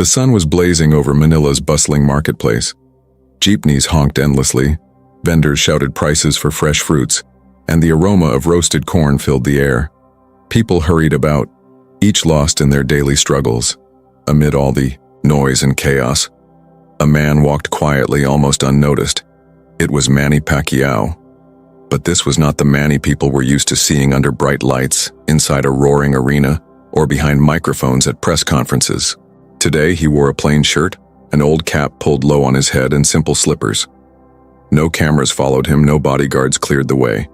The sun was blazing over Manila's bustling marketplace. Jeepneys honked endlessly, vendors shouted prices for fresh fruits, and the aroma of roasted corn filled the air. People hurried about, each lost in their daily struggles. Amid all the noise and chaos, a man walked quietly, almost unnoticed. It was Manny Pacquiao. But this was not the Manny people were used to seeing under bright lights, inside a roaring arena, or behind microphones at press conferences. Today he wore a plain shirt, an old cap pulled low on his head, and simple slippers. No cameras followed him, no bodyguards cleared the way.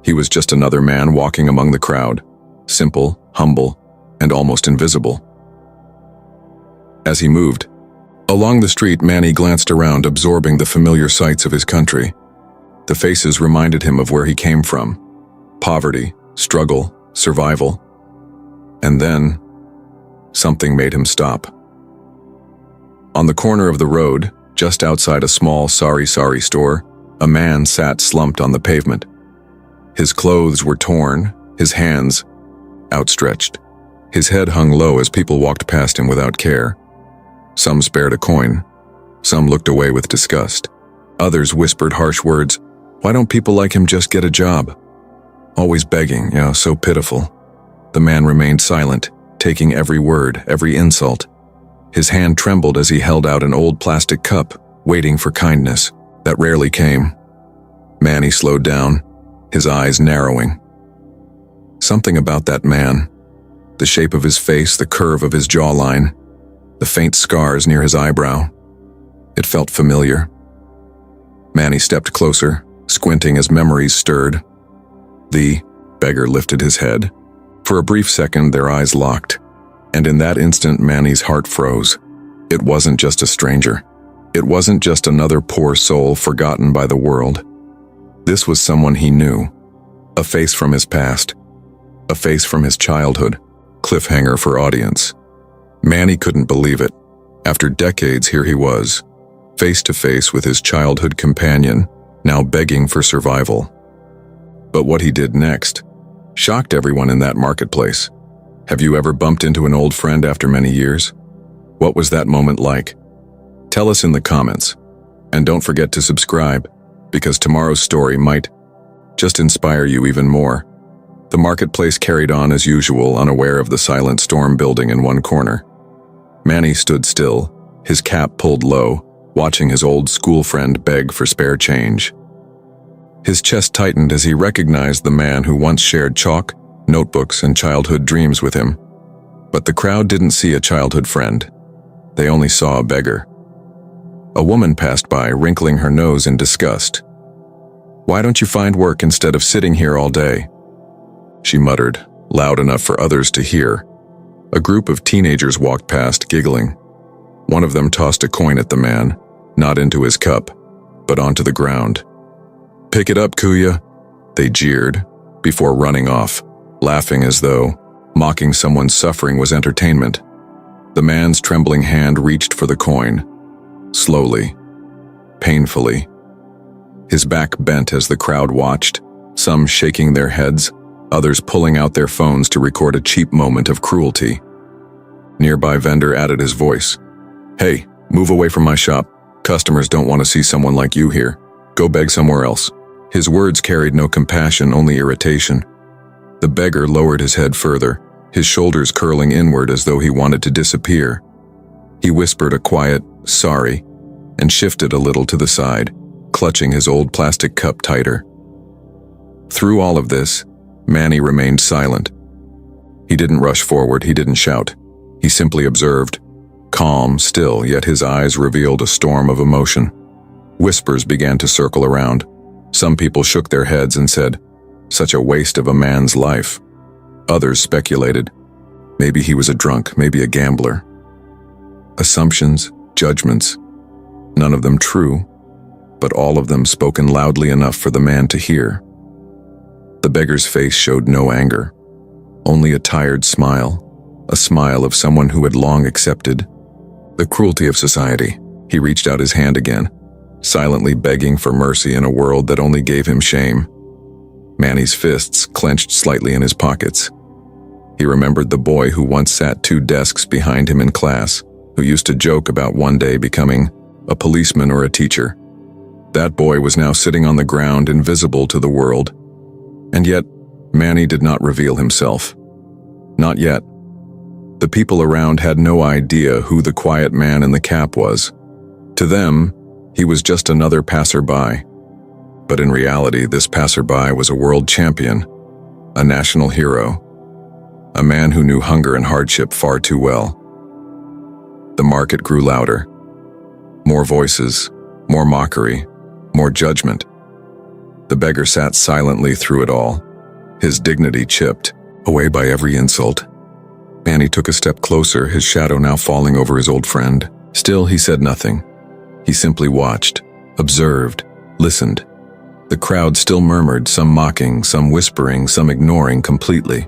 He was just another man walking among the crowd, simple, humble, and almost invisible. As he moved along the street, Manny glanced around, absorbing the familiar sights of his country. The faces reminded him of where he came from: poverty, struggle, survival. And then, something made him stop. On the corner of the road, just outside a small sari store, a man sat slumped on the pavement. His clothes were torn, his hands outstretched. His head hung low as people walked past him without care. Some spared a coin. Some looked away with disgust. Others whispered harsh words. Why don't people like him just get a job? Always begging, so pitiful. The man remained silent, taking every word, every insult. His hand trembled as he held out an old plastic cup, waiting for kindness that rarely came. Manny slowed down, his eyes narrowing. Something about that man, the shape of his face, the curve of his jawline, the faint scars near his eyebrow. It felt familiar. Manny stepped closer, squinting as memories stirred. The beggar lifted his head. For a brief second, their eyes locked, and in that instant, Manny's heart froze. It wasn't just a stranger. It wasn't just another poor soul forgotten by the world. This was someone he knew, a face from his past, a face from his childhood. Cliffhanger for audience. Manny couldn't believe it. After decades, here he was, face to face with his childhood companion, now begging for survival. But what he did next shocked everyone in that marketplace. Have you ever bumped into an old friend after many years? What was that moment like? Tell us in the comments. And don't forget to subscribe, because tomorrow's story might just inspire you even more. The marketplace carried on as usual, unaware of the silent storm building in one corner. Manny stood still, his cap pulled low, watching his old school friend beg for spare change. His chest tightened as he recognized the man who once shared chalk, notebooks, and childhood dreams with him. But the crowd didn't see a childhood friend. They only saw a beggar. A woman passed by, wrinkling her nose in disgust. "Why don't you find work instead of sitting here all day?" She muttered, loud enough for others to hear. A group of teenagers walked past, giggling. One of them tossed a coin at the man, not into his cup, but onto the ground. "Pick it up, Kuya," they jeered, before running off, laughing as though mocking someone's suffering was entertainment. The man's trembling hand reached for the coin, slowly, painfully. His back bent as the crowd watched, some shaking their heads, others pulling out their phones to record a cheap moment of cruelty. Nearby vendor added his voice. "Hey, move away from my shop. Customers don't want to see someone like you here. Go beg somewhere else." His words carried no compassion, only irritation. The beggar lowered his head further, his shoulders curling inward as though he wanted to disappear. He whispered a quiet, "Sorry," and shifted a little to the side, clutching his old plastic cup tighter. Through all of this, Manny remained silent. He didn't rush forward, he didn't shout. He simply observed, calm, still, yet his eyes revealed a storm of emotion. Whispers began to circle around. Some people shook their heads and said, "Such a waste of a man's life." Others speculated, maybe he was a drunk, maybe a gambler. Assumptions, judgments, none of them true, but all of them spoken loudly enough for the man to hear. The beggar's face showed no anger, only a tired smile, a smile of someone who had long accepted the cruelty of society. He reached out his hand again, silently begging for mercy in a world that only gave him shame. Manny's fists clenched slightly in his pockets. He remembered the boy who once sat 2 desks behind him in class, who used to joke about one day becoming a policeman or a teacher. That boy was now sitting on the ground, invisible to the world. And yet, Manny did not reveal himself. Not yet. The people around had no idea who the quiet man in the cap was. To them, he was just another passerby. But in reality, this passerby was a world champion, a national hero, a man who knew hunger and hardship far too well. The market grew louder. More voices, more mockery, more judgment. The beggar sat silently through it all, his dignity chipped away by every insult. Manny took a step closer, his shadow now falling over his old friend. Still, he said nothing. He simply watched, observed, listened. The crowd still murmured, some mocking, some whispering, some ignoring completely.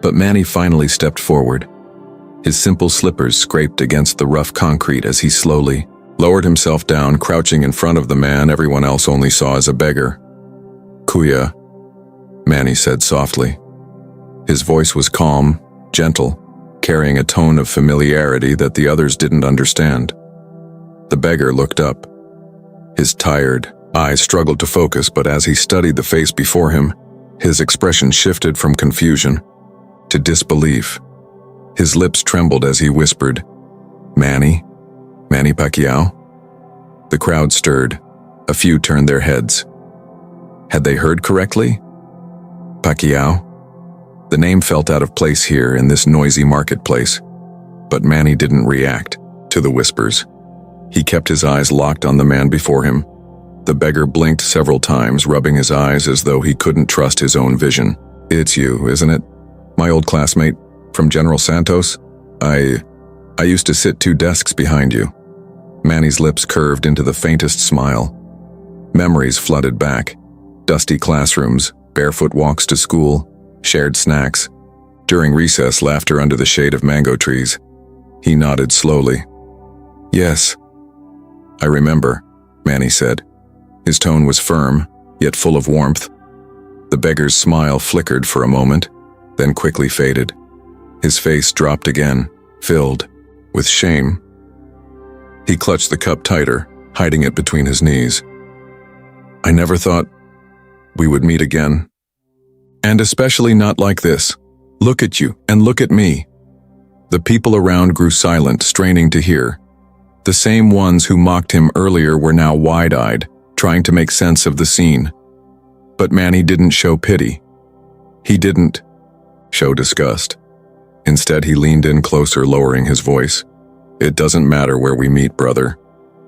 But Manny finally stepped forward. His simple slippers scraped against the rough concrete as he slowly lowered himself down, crouching in front of the man everyone else only saw as a beggar. "Kuya," Manny said softly. His voice was calm, gentle, carrying a tone of familiarity that the others didn't understand. The beggar looked up. His tired eyes struggled to focus, but as he studied the face before him, his expression shifted from confusion to disbelief. His lips trembled as he whispered, "Manny Pacquiao?" The crowd stirred. A few turned their heads. Had they heard correctly? Pacquiao? The name felt out of place here in this noisy marketplace, but Manny didn't react to the whispers. He kept his eyes locked on the man before him. The beggar blinked several times, rubbing his eyes as though he couldn't trust his own vision. "It's you, isn't it? My old classmate from General Santos? I used to sit 2 desks behind you." Manny's lips curved into the faintest smile. Memories flooded back. Dusty classrooms, barefoot walks to school, shared snacks. During recess, laughter under the shade of mango trees. He nodded slowly. "Yes, I remember," Manny said. His tone was firm, yet full of warmth. The beggar's smile flickered for a moment, then quickly faded. His face dropped again, filled with shame. He clutched the cup tighter, hiding it between his knees. "I never thought we would meet again. And especially not like this. Look at you, and look at me." The people around grew silent, straining to hear. The same ones who mocked him earlier were now wide-eyed, trying to make sense of the scene. But Manny didn't show pity. He didn't show disgust. Instead, he leaned in closer, lowering his voice. "It doesn't matter where we meet, brother.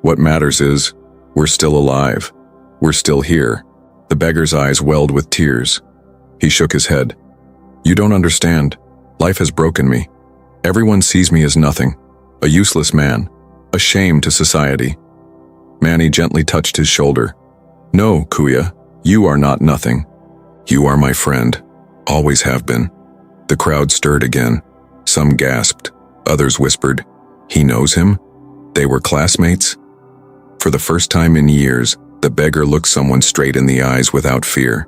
What matters is, we're still alive. We're still here." The beggar's eyes welled with tears. He shook his head. "You don't understand. Life has broken me. Everyone sees me as nothing. A useless man. A shame to society." Manny gently touched his shoulder. "No, Kuya, you are not nothing. You are my friend. Always have been." The crowd stirred again. Some gasped. Others whispered, "He knows him? They were classmates?" For the first time in years, the beggar looked someone straight in the eyes without fear.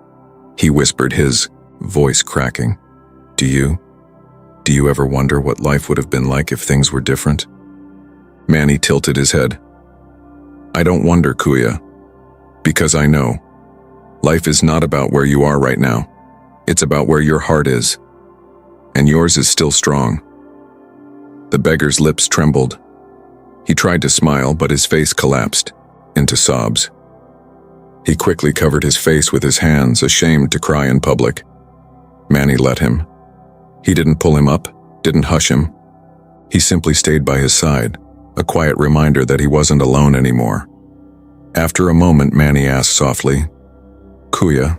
He whispered, his voice cracking, Do you ever wonder what life would have been like if things were different?" Manny tilted his head. "I don't wonder, Kuya, because I know. Life is not about where you are right now. It's about where your heart is. And yours is still strong." The beggar's lips trembled. He tried to smile, but his face collapsed into sobs. He quickly covered his face with his hands, ashamed to cry in public. Manny let him. He didn't pull him up, didn't hush him. He simply stayed by his side, a quiet reminder that he wasn't alone anymore. After a moment, Manny asked softly, "Kuya,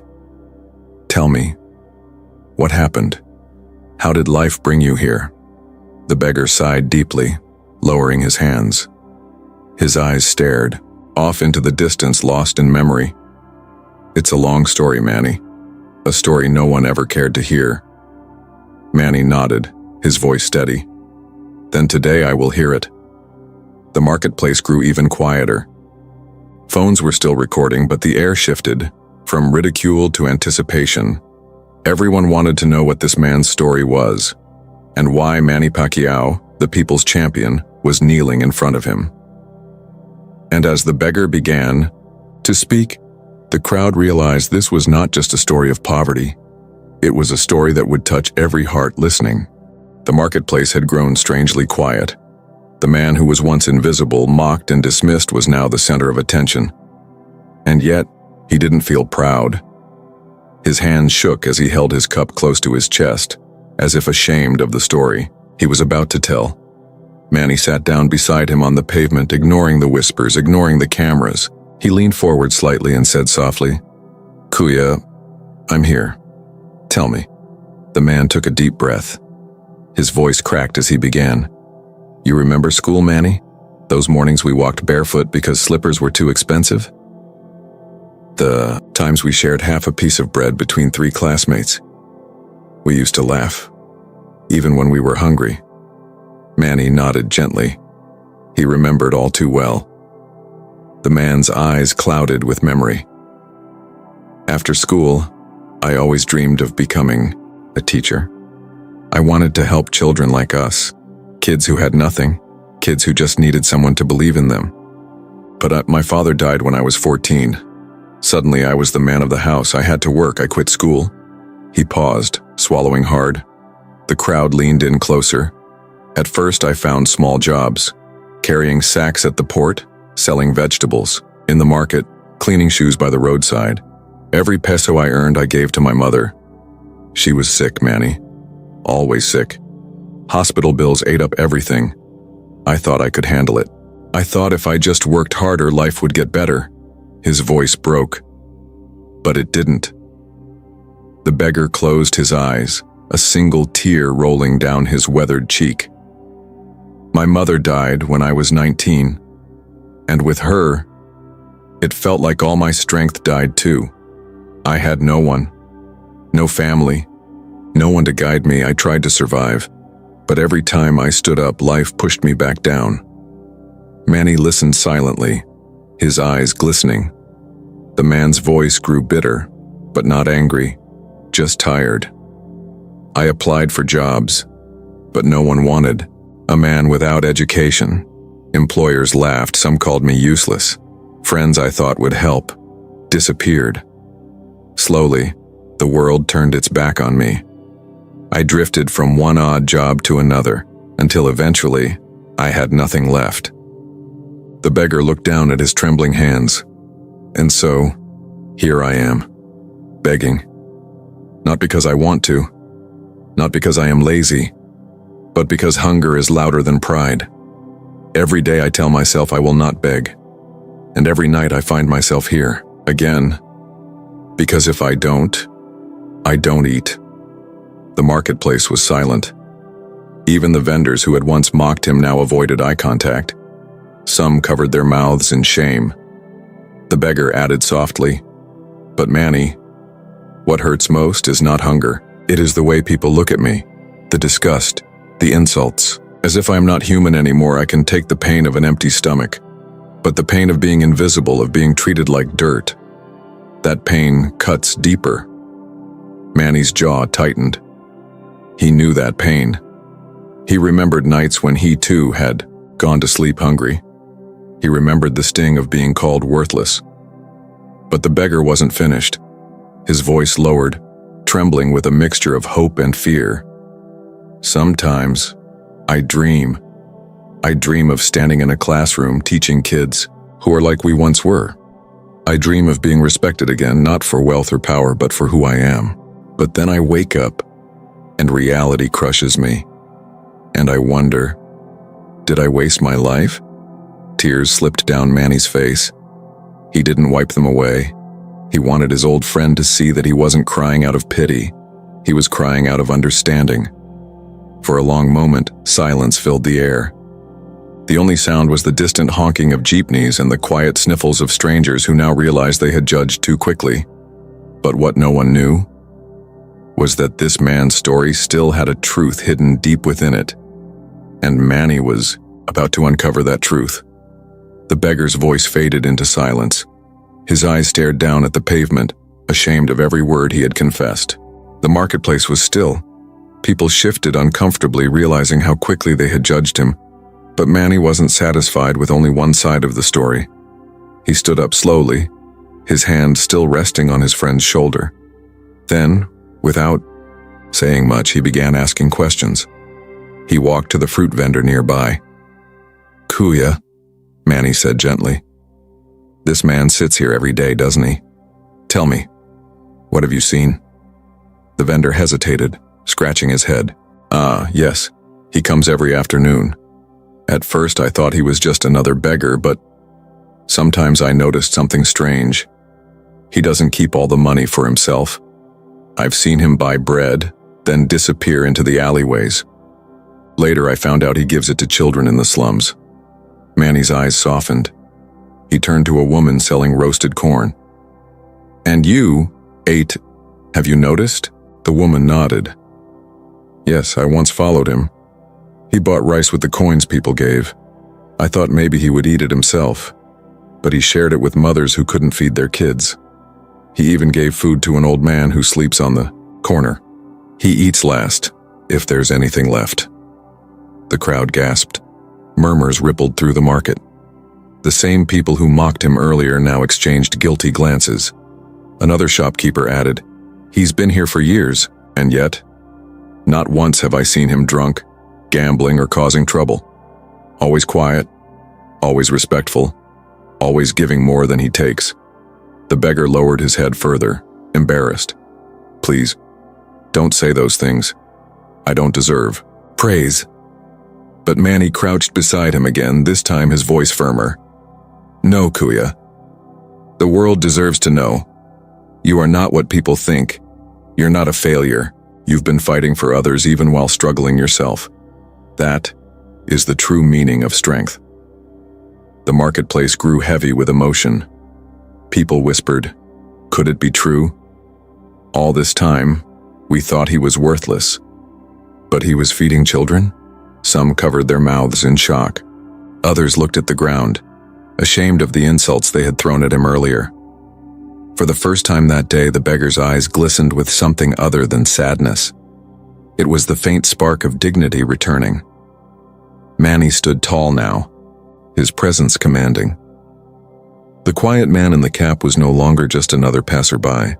tell me, what happened? How did life bring you here?" The beggar sighed deeply, lowering his hands. His eyes stared, off into the distance, lost in memory. "It's a long story, Manny. A story no one ever cared to hear." Manny nodded, his voice steady. "Then today I will hear it." The marketplace grew even quieter. Phones were still recording, but the air shifted, from ridicule to anticipation. Everyone wanted to know what this man's story was, and why Manny Pacquiao, the people's champion, was kneeling in front of him. And as the beggar began to speak, the crowd realized this was not just a story of poverty. It was a story that would touch every heart listening. The marketplace had grown strangely quiet. The man who was once invisible, mocked and dismissed, was now the center of attention. And yet, he didn't feel proud. His hands shook as he held his cup close to his chest, as if ashamed of the story he was about to tell. Manny sat down beside him on the pavement, ignoring the whispers, ignoring the cameras. He leaned forward slightly and said softly, "Kuya, I'm here. Tell me." The man took a deep breath. His voice cracked as he began. "You remember school, Manny? Those mornings we walked barefoot because slippers were too expensive? The times we shared half a piece of bread between 3 classmates. We used to laugh, even when we were hungry." Manny nodded gently. He remembered all too well. The man's eyes clouded with memory. "After school, I always dreamed of becoming a teacher. I wanted to help children like us, kids who had nothing, kids who just needed someone to believe in them. But my father died when I was 14. Suddenly I was the man of the house. I had to work. I quit school." He paused, swallowing hard. The crowd leaned in closer. "At first I found small jobs, carrying sacks at the port, selling vegetables, in the market, cleaning shoes by the roadside. Every peso I earned I gave to my mother. She was sick, Manny. Always sick. Hospital bills ate up everything. I thought I could handle it. I thought if I just worked harder, life would get better." His voice broke. But it didn't. The beggar closed his eyes, a single tear rolling down his weathered cheek. "My mother died when I was 19, and with her, it felt like all my strength died too. I had no one, no family, no one to guide me. I tried to survive, but every time I stood up, life pushed me back down." Manny listened silently, his eyes glistening. The man's voice grew bitter, but not angry, just tired. "I applied for jobs, but no one wanted. A man without education. Employers laughed, some called me useless. Friends I thought would help disappeared. Slowly, the world turned its back on me. I drifted from one odd job to another, until eventually, I had nothing left." The beggar looked down at his trembling hands. "And so, here I am, begging. Not because I want to, not because I am lazy, but because hunger is louder than pride. Every day I tell myself I will not beg, and every night I find myself here, again. Because if I don't eat." The marketplace was silent. Even the vendors who had once mocked him now avoided eye contact. Some covered their mouths in shame. The beggar added softly, "But Manny, what hurts most is not hunger. It is the way people look at me, the disgust, the insults. As if I am not human anymore. I can take the pain of an empty stomach, but the pain of being invisible, of being treated like dirt, that pain cuts deeper." Manny's jaw tightened. He knew that pain. He remembered nights when he too had gone to sleep hungry. He remembered the sting of being called worthless. But the beggar wasn't finished. His voice lowered, trembling with a mixture of hope and fear. "Sometimes, I dream of standing in a classroom teaching kids who are like we once were. I dream of being respected again, not for wealth or power, but for who I am. But then I wake up, and reality crushes me. And I wonder, did I waste my life?" Tears slipped down Manny's face. He didn't wipe them away. He wanted his old friend to see that he wasn't crying out of pity. He was crying out of understanding. For a long moment, silence filled the air. The only sound was the distant honking of jeepneys and the quiet sniffles of strangers who now realized they had judged too quickly. But what no one knew was that this man's story still had a truth hidden deep within it, and Manny was about to uncover that truth. The beggar's voice faded into silence. His eyes stared down at the pavement, ashamed of every word he had confessed. The marketplace was still. People shifted uncomfortably, realizing how quickly they had judged him. But Manny wasn't satisfied with only one side of the story. He stood up slowly, his hand still resting on his friend's shoulder. Then, without saying much, he began asking questions. He walked to the fruit vendor nearby. "Kuya," Manny said gently. "This man sits here every day, doesn't he? Tell me, what have you seen?" The vendor hesitated, scratching his head. Yes, he comes every afternoon. At first I thought he was just another beggar, but sometimes I noticed something strange. He doesn't keep all the money for himself. I've seen him buy bread, then disappear into the alleyways. Later I found out he gives it to children in the slums." Manny's eyes softened. He turned to a woman selling roasted corn. "And you ate, have you noticed?" The woman nodded. "Yes, I once followed him. He bought rice with the coins people gave. I thought maybe he would eat it himself, but he shared it with mothers who couldn't feed their kids. He even gave food to an old man who sleeps on the corner. He eats last, if there's anything left." The crowd gasped. Murmurs rippled through the market. The same people who mocked him earlier now exchanged guilty glances. Another shopkeeper added, "He's been here for years, and yet, not once have I seen him drunk, gambling, or causing trouble. Always quiet, always respectful, always giving more than he takes." The beggar lowered his head further, embarrassed. "Please, don't say those things. I don't deserve praise." But Manny crouched beside him again, this time his voice firmer. "No, Kuya. The world deserves to know. You are not what people think. You're not a failure. You've been fighting for others even while struggling yourself. That is the true meaning of strength." The marketplace grew heavy with emotion. People whispered, "Could it be true? All this time, we thought he was worthless. But he was feeding children?" Some covered their mouths in shock. Others looked at the ground, ashamed of the insults they had thrown at him earlier. For the first time that day, the beggar's eyes glistened with something other than sadness. It was the faint spark of dignity returning. Manny stood tall now, his presence commanding. The quiet man in the cap was no longer just another passerby.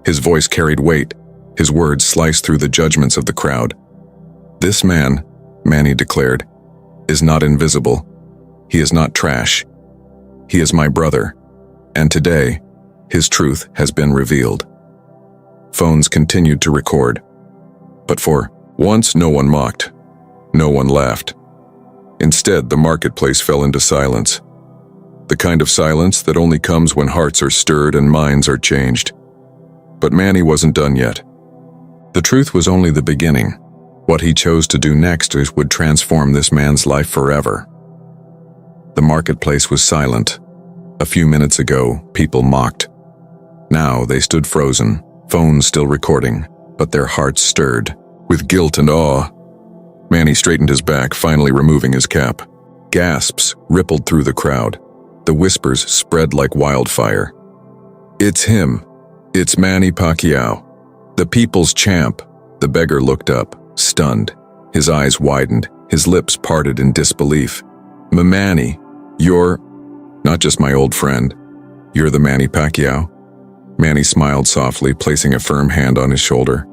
His voice carried weight, his words sliced through the judgments of the crowd. "This man," Manny declared, "is not invisible. He is not trash. He is my brother, and today, his truth has been revealed." Phones continued to record. But for once, no one mocked. No one laughed. Instead, the marketplace fell into silence. The kind of silence that only comes when hearts are stirred and minds are changed. But Manny wasn't done yet. The truth was only the beginning. What he chose to do next would transform this man's life forever. The marketplace was silent. A few minutes ago, people mocked. Now they stood frozen, phones still recording, but their hearts stirred with guilt and awe. Manny straightened his back, finally removing his cap. Gasps rippled through the crowd. The whispers spread like wildfire. "It's him. It's Manny Pacquiao, the people's champ." The beggar looked up, stunned. His eyes widened, his lips parted in disbelief. "Manny, you're not just my old friend. You're the Manny Pacquiao?" Manny smiled softly, placing a firm hand on his shoulder.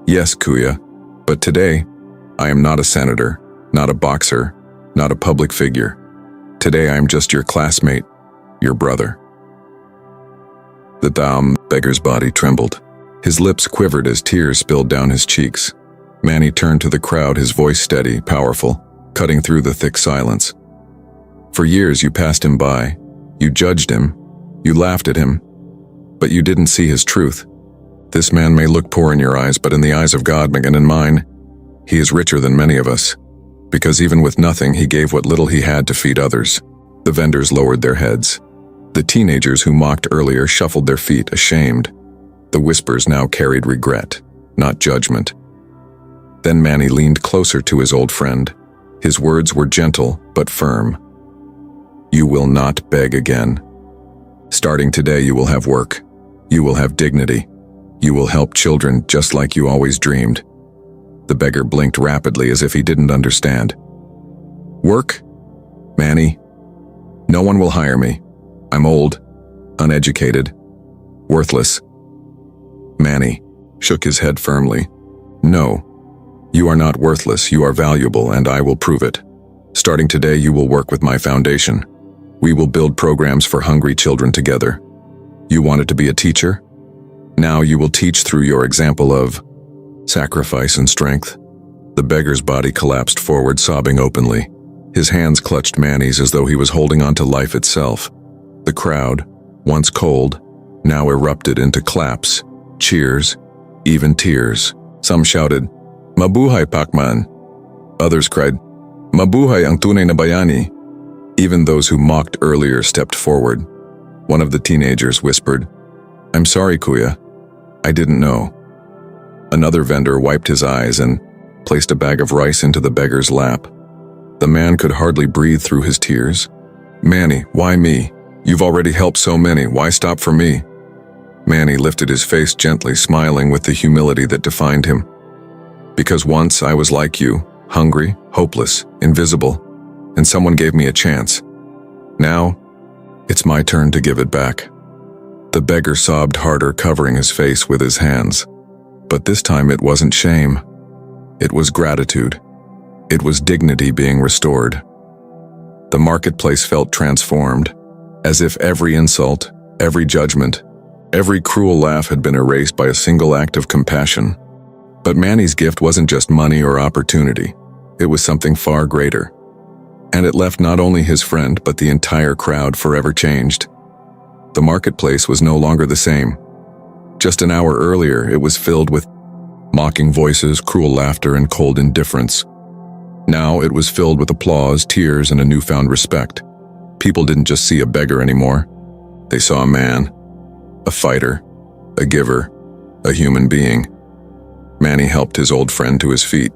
"Yes, Kuya, but today, I am not a senator, not a boxer, not a public figure. Today I am just your classmate, your brother." The beggar's body trembled. His lips quivered as tears spilled down his cheeks. Manny turned to the crowd, his voice steady, powerful, cutting through the thick silence. "For years you passed him by. You judged him. You laughed at him. But you didn't see his truth. This man may look poor in your eyes, but in the eyes of God and in mine, he is richer than many of us. Because even with nothing, he gave what little he had to feed others." The vendors lowered their heads. The teenagers who mocked earlier shuffled their feet, ashamed. The whispers now carried regret, not judgment. Then Manny leaned closer to his old friend. His words were gentle but firm. "You will not beg again. Starting today, you will have work. You will have dignity. You will help children just like you always dreamed." The beggar blinked rapidly as if he didn't understand. Work? Manny, no one will hire me. I'm old, uneducated, worthless. Manny shook his head firmly. No, you are not worthless, you are valuable, and I will prove it. Starting today, you will work with my foundation. We will build programs for hungry children together. You wanted to be a teacher? Now you will teach through your example of sacrifice and strength. The beggar's body collapsed forward, sobbing openly. His hands clutched Manny's as though he was holding on to life itself. The crowd, once cold, now erupted into claps, cheers, even tears. Some shouted, "Mabuhay Pacman!" Others cried, "Mabuhay ang tunay na bayani!" Even those who mocked earlier stepped forward. One of the teenagers whispered, "I'm sorry, Kuya. I didn't know." Another vendor wiped his eyes and placed a bag of rice into the beggar's lap. The man could hardly breathe through his tears. "Manny, why me? You've already helped so many, why stop for me?" Manny lifted his face gently, smiling with the humility that defined him. "Because once I was like you, hungry, hopeless, invisible, and someone gave me a chance. Now, it's my turn to give it back." The beggar sobbed harder, covering his face with his hands. But this time it wasn't shame. It was gratitude. It was dignity being restored. The marketplace felt transformed, as if every insult, every judgment, every cruel laugh had been erased by a single act of compassion. But Manny's gift wasn't just money or opportunity. It was something far greater. And it left not only his friend, but the entire crowd forever changed. The marketplace was no longer the same. Just an hour earlier, it was filled with mocking voices, cruel laughter, and cold indifference. Now it was filled with applause, tears, and a newfound respect. People didn't just see a beggar anymore. They saw a man, a fighter, a giver, a human being. Manny helped his old friend to his feet.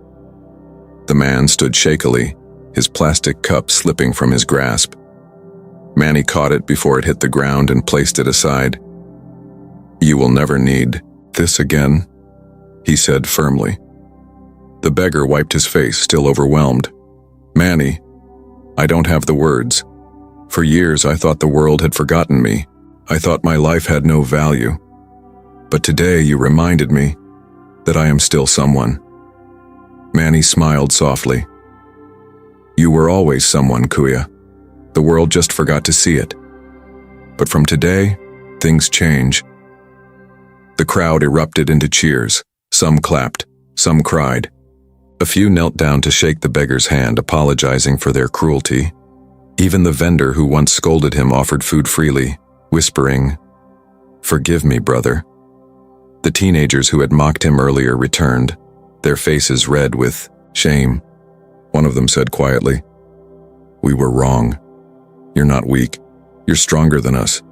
The man stood shakily, his plastic cup slipping from his grasp. Manny caught it before it hit the ground and placed it aside. "You will never need this again," he said firmly. The beggar wiped his face, still overwhelmed. "Manny, I don't have the words. For years I thought the world had forgotten me. I thought my life had no value. But today you reminded me that I am still someone." Manny smiled softly. "You were always someone, Kuya. The world just forgot to see it. But from today, things change." The crowd erupted into cheers. Some clapped, some cried. A few knelt down to shake the beggar's hand, apologizing for their cruelty. Even the vendor who once scolded him offered food freely, whispering, "Forgive me, brother." The teenagers who had mocked him earlier returned, their faces red with shame. One of them said quietly, "We were wrong. You're not weak. You're stronger than us.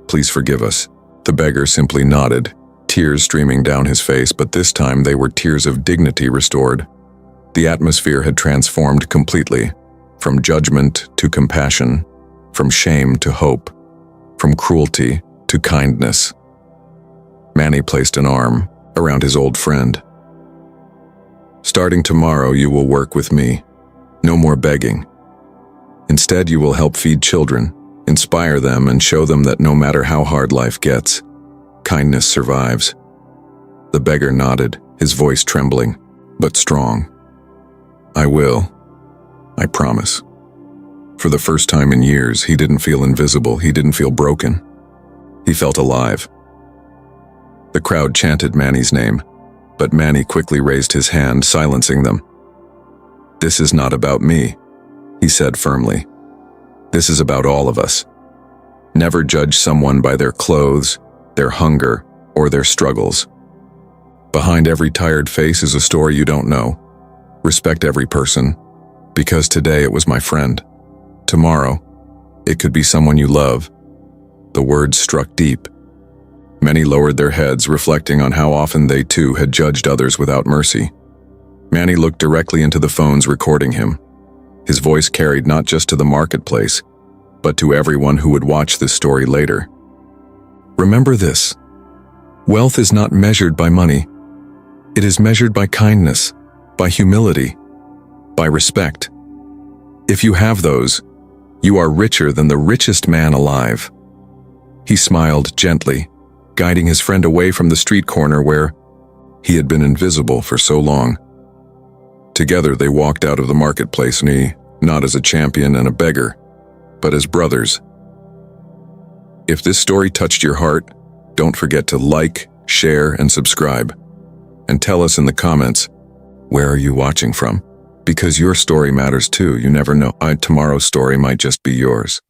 Please forgive us." The beggar simply nodded, tears streaming down his face, but this time they were tears of dignity restored. The atmosphere had transformed completely, from judgment to compassion, from shame to hope, from cruelty to kindness. Manny placed an arm around his old friend. "Starting tomorrow, you will work with me. No more begging. Instead, you will help feed children, inspire them, and show them that no matter how hard life gets, kindness survives." The beggar nodded, his voice trembling, but strong. "I will. I promise." For the first time in years, he didn't feel invisible, he didn't feel broken. He felt alive. The crowd chanted Manny's name, but Manny quickly raised his hand, silencing them. "This is not about me," he said firmly. "This is about all of us. Never judge someone by their clothes, their hunger, or their struggles. Behind every tired face is a story you don't know. Respect every person, because today it was my friend. Tomorrow, it could be someone you love." The words struck deep. Many lowered their heads, reflecting on how often they too had judged others without mercy. Manny looked directly into the phones recording him. His voice carried not just to the marketplace, but to everyone who would watch this story later. "Remember this. Wealth is not measured by money. It is measured by kindness, by humility, by respect. If you have those, you are richer than the richest man alive." He smiled gently, guiding his friend away from the street corner where he had been invisible for so long. Together they walked out of the marketplace, not as a champion and a beggar, but as brothers. If this story touched your heart, don't forget to like, share, and subscribe. And tell us in the comments, where are you watching from? Because your story matters too. You never know. Tomorrow's story might just be yours.